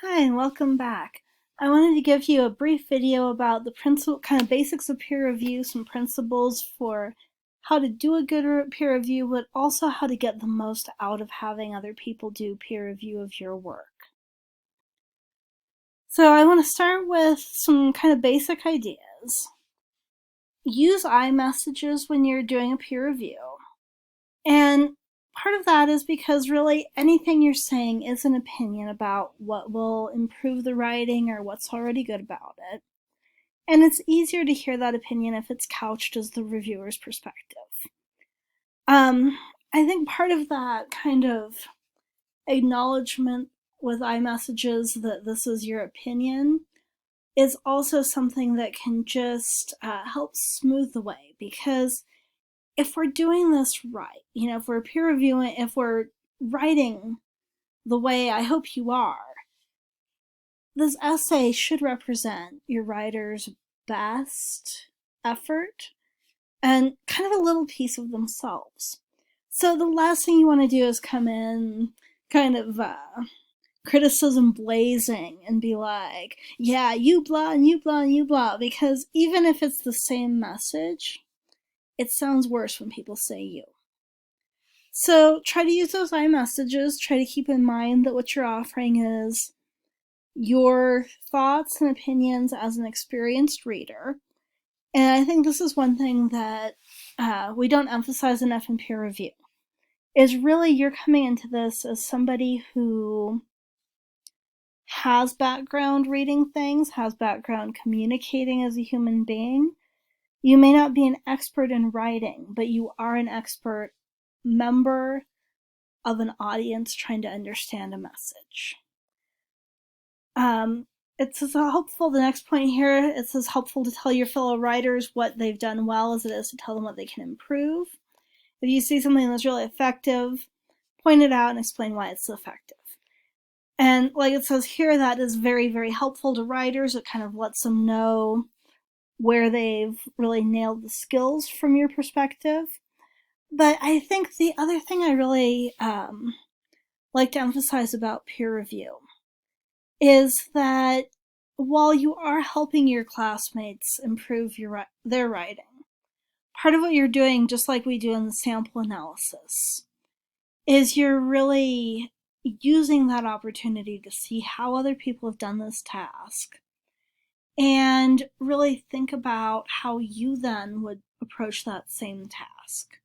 Hi, and welcome back. I wanted to give you a brief video about the kind of basics of peer review, some principles for how to do a good peer review, but also how to get the most out of having other people do peer review of your work. So I want to start with some kind of basic ideas. Use iMessages when you're doing a peer review. And part of that is because really anything you're saying is an opinion about what will improve the writing or what's already good about it. And it's easier to hear that opinion if it's couched as the reviewer's perspective. I think part of that kind of acknowledgement with iMessages that this is your opinion is also something that can just help smooth the way, because if we're doing this right, if we're peer reviewing, if we're writing the way I hope you are, this essay should represent your writer's best effort and kind of a little piece of themselves. So the last thing you want to do is come in kind of criticism blazing and be like, yeah, you blah and you blah and you blah, because even if it's the same message, it sounds worse when people say you. So try to use those iMessages. Try to keep in mind that what you're offering is your thoughts and opinions as an experienced reader. And I think this is one thing that we don't emphasize enough in peer review, is really you're coming into this as somebody who has background reading things, has background communicating as a human being. You may not be an expert in writing, but you are an expert member of an audience trying to understand a message. It's as helpful, the next point here, it's as helpful to tell your fellow writers what they've done well as it is to tell them what they can improve. If you see something that's really effective, point it out and explain why it's so effective. And like it says here, that is very, very helpful to writers. It kind of lets them know where they've really nailed the skills from your perspective. But I think the other thing I really like to emphasize about peer review is that while you are helping your classmates improve their writing, part of what you're doing, just like we do in the sample analysis, is you're really using that opportunity to see how other people have done this task and really think about how you then would approach that same task.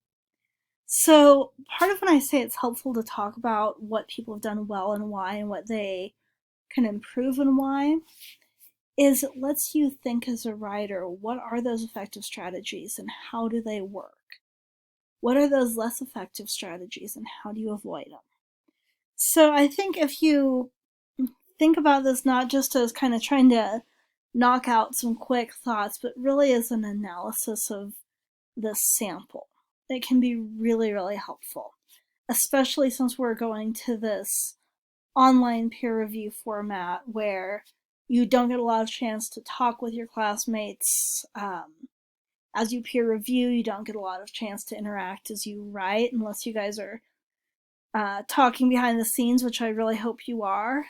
So part of when I say it's helpful to talk about what people have done well and why and what they can improve and why is it lets you think as a writer, what are those effective strategies and how do they work? What are those less effective strategies and how do you avoid them? So I think if you think about this not just as kind of trying to knock out some quick thoughts, but really as an analysis of this sample, it can be really, really helpful, especially since we're going to this online peer review format where you don't get a lot of chance to talk with your classmates. As you peer review, you don't get a lot of chance to interact as you write, unless you guys are talking behind the scenes, which I really hope you are.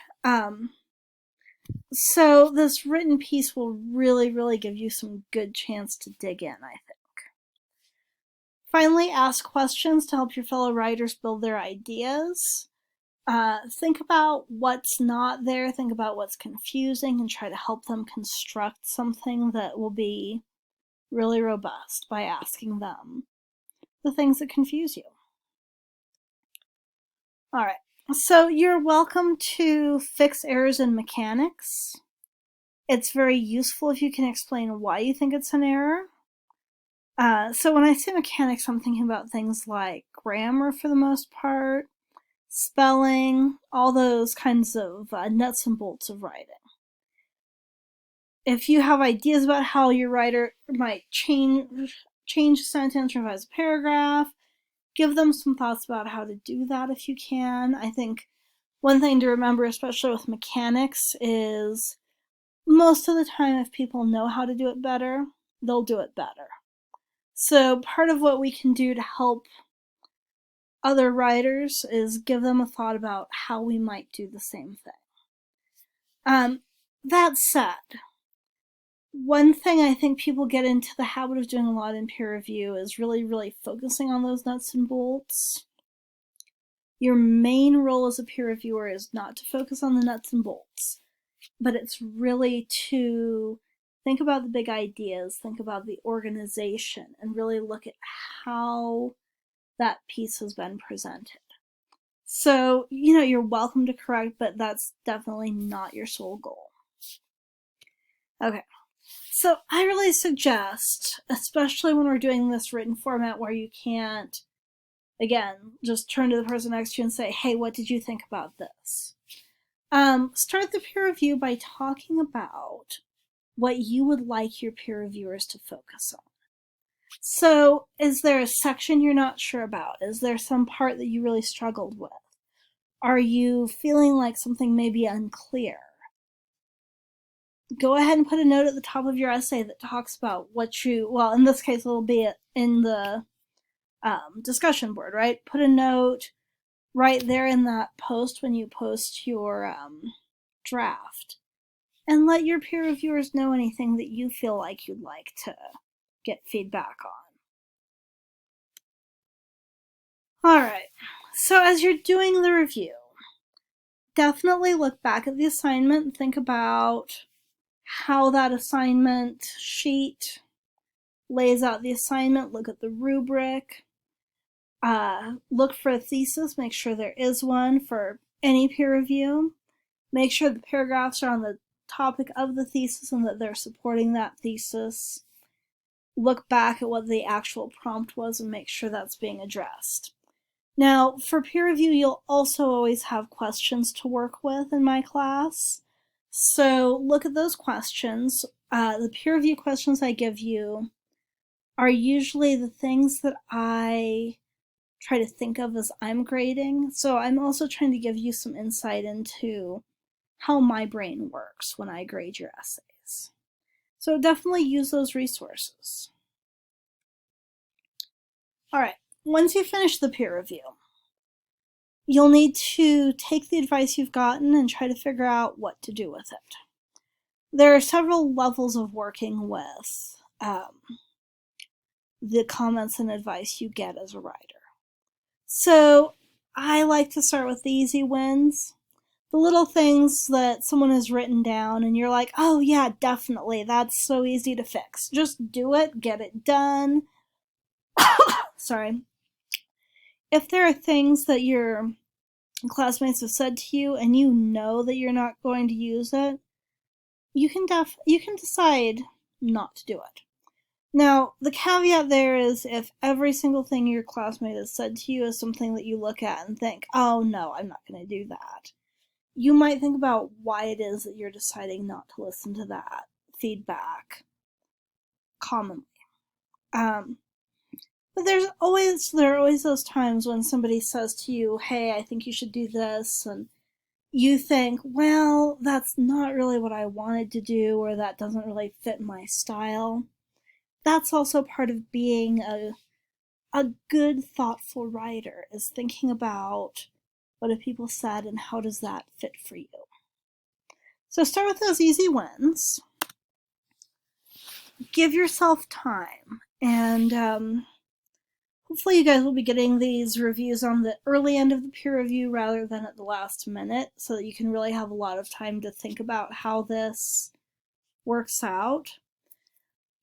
So this written piece will really, really give you some good chance to dig in, I think. Finally, ask questions to help your fellow writers build their ideas. Think about what's not there, think about what's confusing, and try to help them construct something that will be really robust by asking them the things that confuse you. All right, so you're welcome to fix errors in mechanics. It's very useful if you can explain why you think it's an error. So when I say mechanics, I'm thinking about things like grammar for the most part, spelling, all those kinds of nuts and bolts of writing. If you have ideas about how your writer might change a sentence, revise a paragraph, give them some thoughts about how to do that if you can. I think one thing to remember, especially with mechanics, is most of the time if people know how to do it better, they'll do it better. So part of what we can do to help other writers is give them a thought about how we might do the same thing. That said, one thing I think people get into the habit of doing a lot in peer review is really, really focusing on those nuts and bolts. Your main role as a peer reviewer is not to focus on the nuts and bolts, but it's really to think about the big ideas, think about the organization, and really look at how that piece has been presented. So, you're welcome to correct, but that's definitely not your sole goal. Okay. So I really suggest, especially when we're doing this written format where you can't, again, just turn to the person next to you and say, hey, what did you think about this? Start the peer review by talking about what you would like your peer reviewers to focus on. So is there a section you're not sure about? Is there some part that you really struggled with? Are you feeling like something may be unclear? Go ahead and put a note at the top of your essay that talks about what well, in this case, it'll be in the discussion board, right? Put a note right there in that post when you post your draft. And let your peer reviewers know anything that you feel like you'd like to get feedback on. All right, so as you're doing the review, definitely look back at the assignment and think about how that assignment sheet lays out the assignment. Look at the rubric. Look for a thesis. Make sure there is one for any peer review. Make sure the paragraphs are on the topic of the thesis and that they're supporting that thesis. Look back at what the actual prompt was and make sure that's being addressed. Now, for peer review, you'll also always have questions to work with in my class. So look at those questions. The peer review questions I give you are usually the things that I try to think of as I'm grading. So I'm also trying to give you some insight into how my brain works when I grade your essays. So definitely use those resources. All right, once you finish the peer review, you'll need to take the advice you've gotten and try to figure out what to do with it. There are several levels of working with the comments and advice you get as a writer. So I like to start with the easy wins. The little things that someone has written down and you're like, oh yeah, definitely, that's so easy to fix. Just do it, get it done. Sorry. If there are things that your classmates have said to you and you know that you're not going to use it, you can decide not to do it. Now, the caveat there is if every single thing your classmate has said to you is something that you look at and think, oh no, I'm not going to do that. You might think about why it is that you're deciding not to listen to that feedback commonly. But there are always those times when somebody says to you, hey, I think you should do this, and you think, well, that's not really what I wanted to do, or that doesn't really fit my style. That's also part of being a good, thoughtful writer, is thinking about what have people said and how does that fit for you. So start with those easy wins. Give yourself time, and hopefully you guys will be getting these reviews on the early end of the peer review rather than at the last minute, so that you can really have a lot of time to think about how this works out.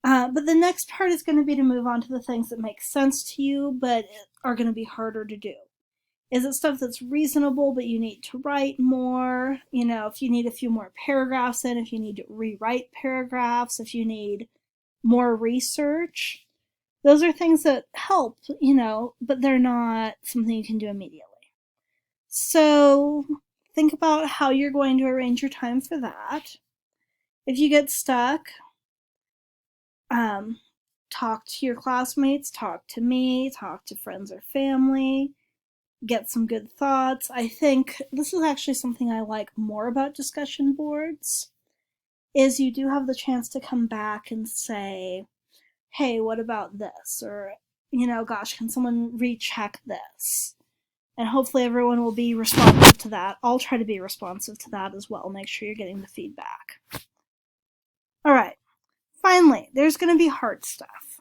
But the next part is going to be to move on to the things that make sense to you, but are going to be harder to do. Is it stuff that's reasonable, but you need to write more? If you need a few more paragraphs in, if you need to rewrite paragraphs, if you need more research, those are things that help, but they're not something you can do immediately. So think about how you're going to arrange your time for that. If you get stuck, talk to your classmates, talk to me, talk to friends or family, get some good thoughts. I think this is actually something I like more about discussion boards, is you do have the chance to come back and say, hey, what about this? Or, gosh, can someone recheck this? And hopefully everyone will be responsive to that. I'll try to be responsive to that as well. Make sure you're getting the feedback. All right. Finally, there's going to be hard stuff.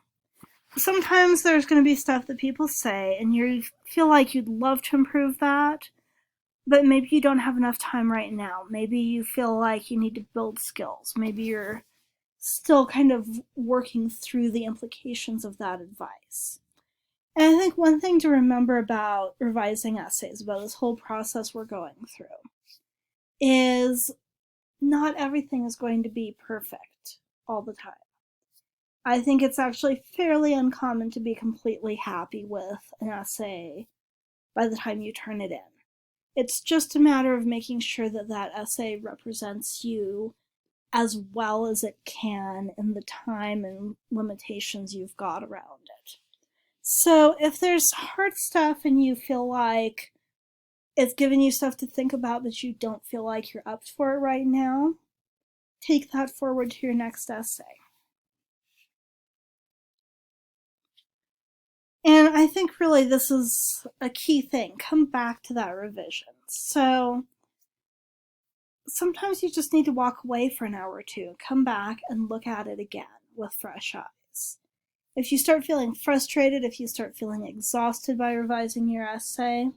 Sometimes there's going to be stuff that people say and you feel like you'd love to improve that, but maybe you don't have enough time right now. Maybe you feel like you need to build skills. Maybe you're still kind of working through the implications of that advice. And I think one thing to remember about revising essays, about this whole process we're going through, is not everything is going to be perfect all the time. I think it's actually fairly uncommon to be completely happy with an essay by the time you turn it in. It's just a matter of making sure that that essay represents you as well as it can in the time and limitations you've got around it. So if there's hard stuff and you feel like it's giving you stuff to think about but you don't feel like you're up for it right now, take that forward to your next essay. And I think really this is a key thing. Come back to that revision. So sometimes you just need to walk away for an hour or two, come back and look at it again with fresh eyes. If you start feeling frustrated, if you start feeling exhausted by revising your essay,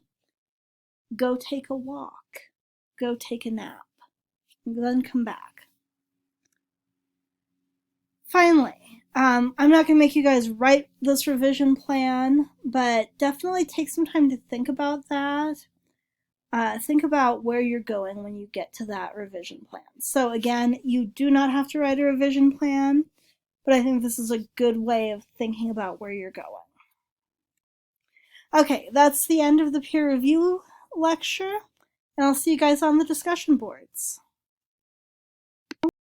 go take a walk, go take a nap, and then come back. Finally, I'm not going to make you guys write this revision plan, but definitely take some time to think about that. Think about where you're going when you get to that revision plan. So again, you do not have to write a revision plan, but I think this is a good way of thinking about where you're going. Okay, that's the end of the peer review lecture, and I'll see you guys on the discussion boards.